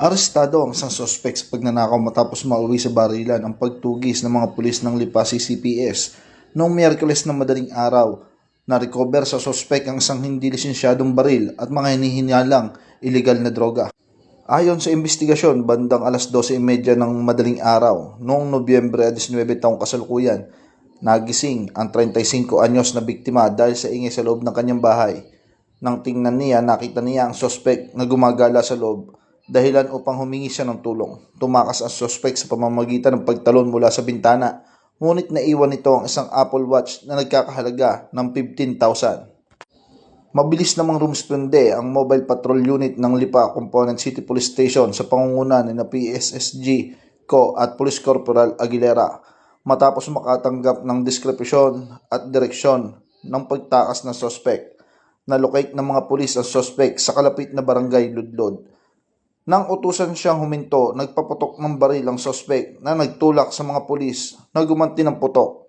Arestado ang isang suspek sa pagnanakaw matapos mauwi sa barilan ang pagtugis ng mga pulis ng Lipa CCPS noong Miyerkules ng madaling araw. Na-recover sa suspek ang isang hindi lisensyadong baril at mga hinihinalang ilegal na droga. Ayon sa investigasyon, bandang alas 12:30 ng madaling araw noong Nobyembre 19 taong kasalukuyan, nagising ang 35 anyos na biktima dahil sa ingay sa loob ng kanyang bahay. Nang tingnan niya, nakita niya ang suspek na gumagala sa loob. Dahilan upang humingi siya ng tulong. Tumakas ang suspect sa pamamagitan ng pagtalon mula sa bintana, ngunit naiwan nito ang isang Apple Watch na nagkakahalaga ng 15,000. Mabilis namang rumisponde ang Mobile Patrol Unit ng Lipa Component City Police Station sa pangunguna ni PSSG Co at Police Corporal Aguilera matapos makatanggap ng deskripsyon at direksyon ng pagtakas ng suspect. Nalocate ng mga pulis ang suspect sa kalapit na barangay Ludlod. Nang utusan siyang huminto, nagpaputok ng baril ang suspect na nagtulak sa mga pulis na gumanti ng putok.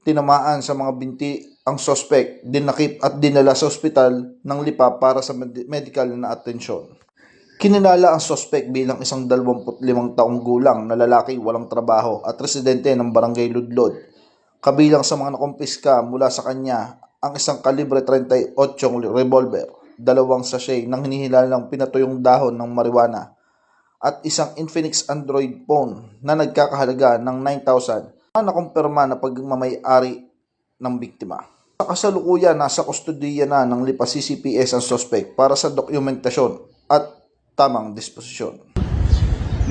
Tinamaan sa mga binti ang suspect, dinakip at dinala sa ospital ng Lipa para sa medical na atensyon. Kinilala ang suspect bilang isang 25 taong gulang na lalaki walang trabaho at residente ng barangay Ludlod. Kabilang sa mga nakumpiska mula sa kanya ang isang kalibre 38 revolver, 2 sachet ng hinihilalang pinatuyong dahon ng marijuana at isang Infinix Android phone na nagkakahalaga ng 9,000 na nakumpirma na pagmamay-ari ng biktima. Sa kasalukuyan, nasa kustodiya na ng Lipa CCPS ang suspect para sa dokumentasyon at tamang disposisyon.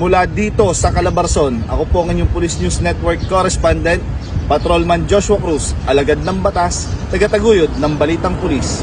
Mula dito sa Calabarzon, ako po ang inyong Police News Network correspondent, Patrolman Joshua Cruz, alagad ng batas, tagataguyod ng Balitang Pulis.